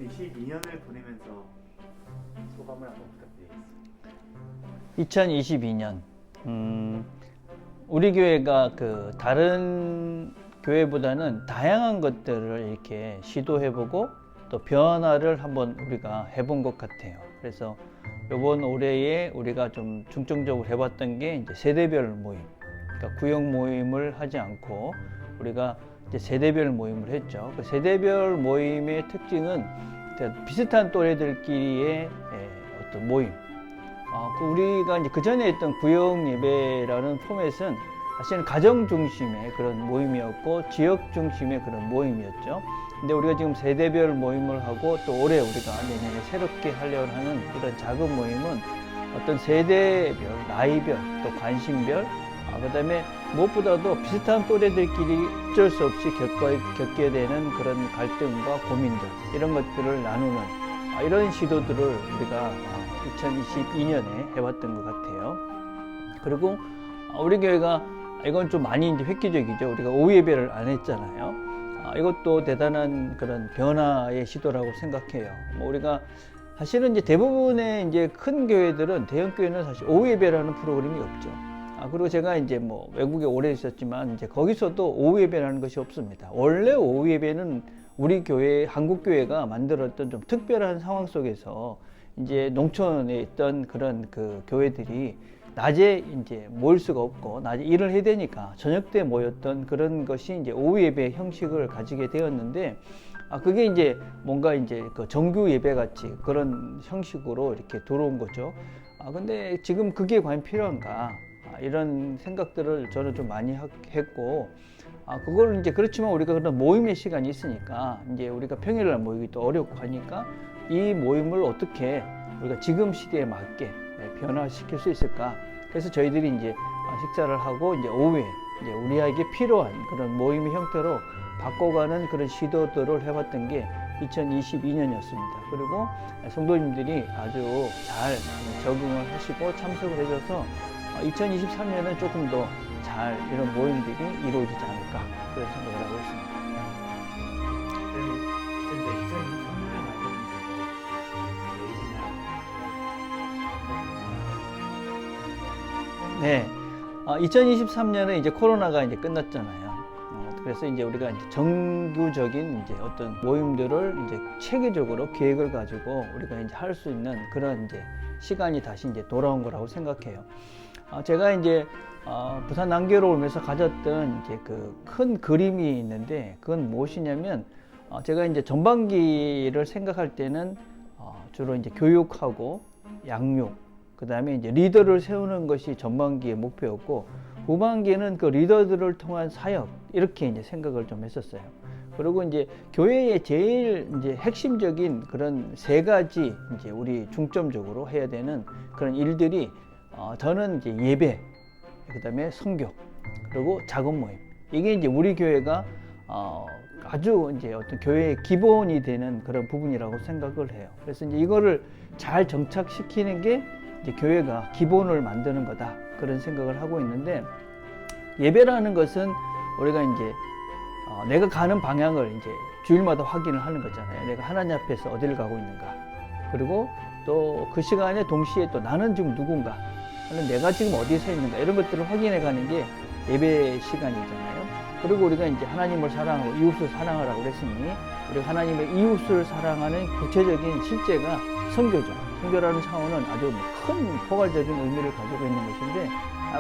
2022년을 보내면서 소감을 한번 부탁드리겠습니다. 2022년 우리 교회가 그 다른 교회보다는 다양한 것들을 이렇게 시도해보고 또 변화를 한번 우리가 해본 것 같아요. 그래서 이번 올해에 우리가 좀 중점적으로 해봤던 게 이제 세대별 모임, 그러니까 구역 모임을 하지 않고 우리가 이제 세대별 모임을 했죠. 그 세대별 모임의 특징은 비슷한 또래들끼리의 어떤 모임. 우리가 이제 그 전에 했던 구역 예배라는 포맷은 사실은 가정 중심의 그런 모임이었고 지역 중심의 그런 모임이었죠. 근데 우리가 지금 세대별 모임을 하고 또 올해 우리가 내년에 새롭게 하려고 하는 이런 작은 모임은 어떤 세대별, 나이별, 또 관심별, 그다음에 무엇보다도 비슷한 또래들끼리 어쩔 수 없이 겪게 되는 그런 갈등과 고민들, 이런 것들을 나누는 이런 시도들을 우리가 2022년에 해왔던 것 같아요. 그리고 우리 교회가 이건 좀 많이 이제 획기적이죠. 우리가 오후 예배를 안 했잖아요. 이것도 대단한 그런 변화의 시도라고 생각해요. 우리가 사실은 이제 대부분의 이제 큰 교회들은, 대형 교회는 사실 오후 예배라는 프로그램이 없죠. 그리고 제가 이제 뭐 외국에 오래 있었지만 이제 거기서도 오후 예배라는 것이 없습니다. 원래 오후 예배는 우리 교회, 한국 교회가 만들었던 좀 특별한 상황 속에서 이제 농촌에 있던 그런 그 교회들이 낮에 이제 모일 수가 없고 낮에 일을 해야 되니까 저녁 때 모였던 그런 것이 이제 오후 예배 형식을 가지게 되었는데, 그게 이제 뭔가 이제 그 정규 예배 같이 그런 형식으로 이렇게 들어온 거죠. 근데 지금 그게 과연 필요한가? 이런 생각들을 저는 좀 많이 했고, 그걸 이제 그렇지만 우리가 그런 모임의 시간이 있으니까 이제 우리가 평일날 모이기 또 어렵고 하니까 이 모임을 어떻게 우리가 지금 시대에 맞게 변화시킬 수 있을까? 그래서 저희들이 이제 식사를 하고 이제 오후에 이제 우리에게 필요한 그런 모임의 형태로 바꿔가는 그런 시도들을 해봤던 게 2022년이었습니다. 그리고 성도님들이 아주 잘 적응을 하시고 참석을 해줘서 2023년은 조금 더 잘 이런 모임들이 이루어지지 않을까 그런 생각을 하고 있습니다. 네, 2023년에 이제 코로나가 이제 끝났잖아요. 그래서 이제 우리가 이제 정규적인 이제 어떤 모임들을 이제 체계적으로 계획을 가지고 우리가 이제 할 수 있는 그런 이제 시간이 다시 이제 돌아온 거라고 생각해요. 제가 이제 부산 남교로 오면서 가졌던 이제 그 큰 그림이 있는데, 그건 무엇이냐면 제가 이제 전반기를 생각할 때는 주로 이제 교육하고 양육, 그 다음에 이제 리더를 세우는 것이 전반기의 목표였고, 후반기에는 그 리더들을 통한 사역, 이렇게 이제 생각을 좀 했었어요. 그리고 이제 교회의 제일 이제 핵심적인 그런 세 가지 이제 우리 중점적으로 해야 되는 그런 일들이 저는 이제 예배, 그 다음에 선교, 그리고 작은 모임. 이게 이제 우리 교회가 아주 이제 어떤 교회의 기본이 되는 그런 부분이라고 생각을 해요. 그래서 이제 이거를 잘 정착시키는 게 이제 교회가 기본을 만드는 거다, 그런 생각을 하고 있는데, 예배라는 것은 우리가 이제 내가 가는 방향을 이제 주일마다 확인을 하는 거잖아요. 내가 하나님 앞에서 어디를 가고 있는가, 그리고 또 그 시간에 동시에 또 나는 지금 누군가, 내가 지금 어디에 서 있는가, 이런 것들을 확인해 가는 게 예배 시간이잖아요. 그리고 우리가 이제 하나님을 사랑하고 이웃을 사랑하라고 그랬으니, 우리가 하나님의 이웃을 사랑하는 구체적인 실제가 선교죠. 선교라는 차원은 아주 큰 포괄적인 의미를 가지고 있는 것인데,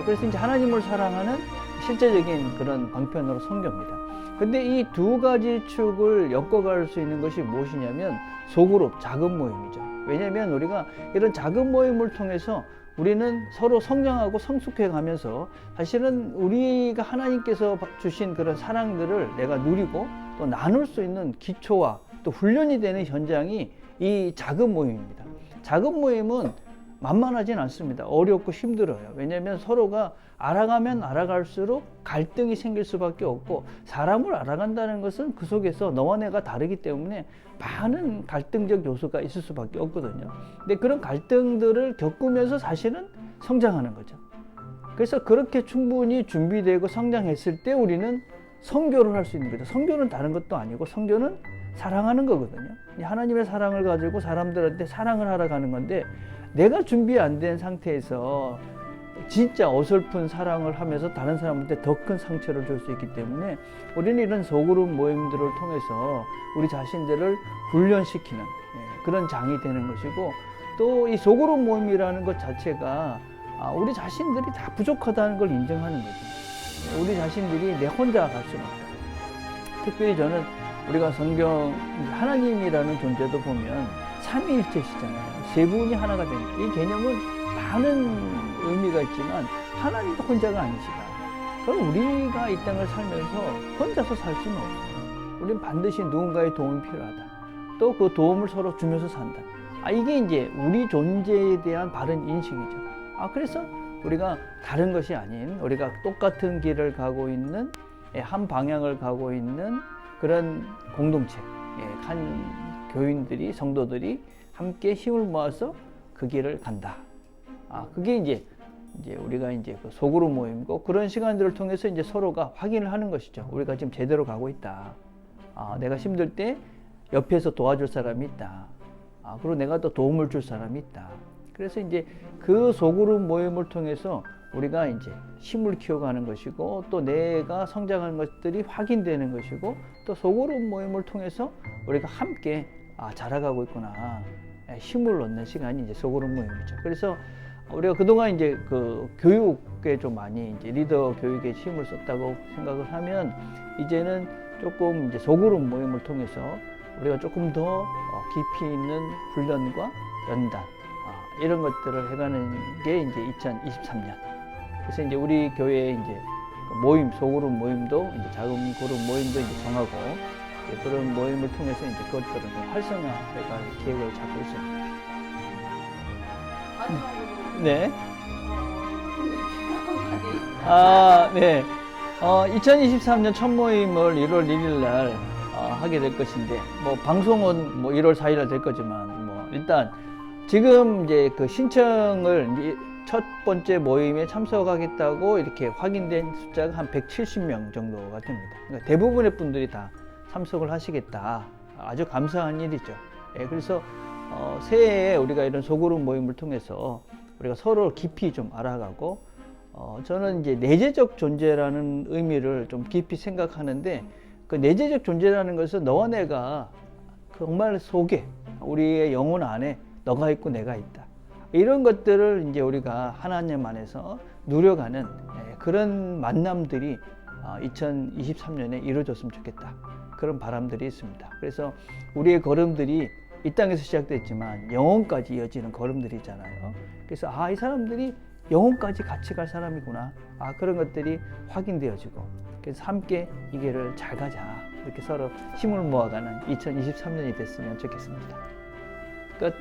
그래서 이제 하나님을 사랑하는 실제적인 그런 방편으로 선교입니다. 근데 이 두 가지 축을 엮어갈 수 있는 것이 무엇이냐면 소그룹, 작은 모임이죠. 왜냐하면 우리가 이런 작은 모임을 통해서 우리는 서로 성장하고 성숙해 가면서 사실은 우리가 하나님께서 주신 그런 사랑들을 내가 누리고 또 나눌 수 있는 기초와 또 훈련이 되는 현장이 이 작은 모임입니다. 작은 모임은 만만하진 않습니다. 어렵고 힘들어요. 왜냐하면 서로가 알아가면 알아갈수록 갈등이 생길 수밖에 없고, 사람을 알아간다는 것은 그 속에서 너와 내가 다르기 때문에 많은 갈등적 요소가 있을 수밖에 없거든요. 근데 그런 갈등들을 겪으면서 사실은 성장하는 거죠. 그래서 그렇게 충분히 준비되고 성장했을 때 우리는 선교를 할 수 있는 거죠. 선교는 다른 것도 아니고, 선교는 사랑하는 거거든요. 하나님의 사랑을 가지고 사람들한테 사랑을 하러 가는 건데 내가 준비 안 된 상태에서 진짜 어설픈 사랑을 하면서 다른 사람한테 더 큰 상처를 줄 수 있기 때문에 우리는 이런 소그룹 모임들을 통해서 우리 자신들을 훈련시키는 그런 장이 되는 것이고 또 이 소그룹 모임이라는 것 자체가 우리 자신들이 다 부족하다는 걸 인정하는 거죠. 우리 자신들이 내 혼자 갈 수는 없다. 특별히 저는 우리가 성경 하나님이라는 존재도 보면 삼위일체시잖아요. 세 분이 하나가 되는 이 개념은 많은 의미가 있지만 하나님도 혼자가 아니시다. 그럼 우리가 이 땅을 살면서 혼자서 살 수는 없어요. 우리는 반드시 누군가의 도움이 필요하다. 또 그 도움을 서로 주면서 산다. 이게 이제 우리 존재에 대한 바른 인식이죠. 그래서 우리가 다른 것이 아닌 우리가 똑같은 길을 가고 있는 한 방향을 가고 있는 그런 공동체, 한 교인들이 성도들이 함께 힘을 모아서 그 길을 간다. 그게 이제 우리가 이제 그 소그룹 모임이고 그런 시간들을 통해서 이제 서로가 확인을 하는 것이죠. 우리가 지금 제대로 가고 있다. 내가 힘들 때 옆에서 도와줄 사람이 있다. 그리고 내가 또 도움을 줄 사람이 있다. 그래서 이제 그 소그룹 모임을 통해서 우리가 이제 힘을 키워가는 것이고 또 내가 성장하는 것들이 확인되는 것이고 또 소그룹 모임을 통해서 우리가 함께 자라가고 있구나 힘을 얻는 시간이 이제 소그룹 모임이죠. 그래서 우리가 그동안 이제 그 교육에 좀 많이 이제 리더 교육에 힘을 썼다고 생각을 하면 이제는 조금 이제 소그룹 모임을 통해서 우리가 조금 더 깊이 있는 훈련과 연단 이런 것들을 해가는 게 이제 2023년. 그래서 이제 우리 교회에 이제 모임, 소그룹 모임도 이제 작은 그룹 모임도 이제 정하고 그런 모임을 통해서 이제 그것들을 좀 활성화해갈 계획을 잡고 있습니다. 네. 네. 2023년 첫 모임을 1월 1일 날 하게 될 것인데, 뭐 방송은 뭐 1월 4일 날 될 거지만, 뭐 일단 지금 이제 그 신청을 첫 번째 모임에 참석하겠다고 이렇게 확인된 숫자가 한 170명 정도가 됩니다. 그러니까 대부분의 분들이 다 참석을 하시겠다. 아주 감사한 일이죠. 그래서 새해에 우리가 이런 소그룹 모임을 통해서 우리가 서로 깊이 좀 알아가고 저는 이제 내재적 존재라는 의미를 좀 깊이 생각하는데 그 내재적 존재라는 것은 너와 내가 정말 속에 우리의 영혼 안에 너가 있고 내가 있다. 이런 것들을 이제 우리가 하나님 안에서 누려가는 그런 만남들이 2023년에 이루어졌으면 좋겠다. 그런 바람들이 있습니다. 그래서 우리의 걸음들이 이 땅에서 시작됐지만 영혼까지 이어지는 걸음들이잖아요. 그래서 이 사람들이 영혼까지 같이 갈 사람이구나. 그런 것들이 확인되어지고 그래서 함께 이 길을 잘 가자. 이렇게 서로 힘을 모아가는 2023년이 됐으면 좋겠습니다. 끝.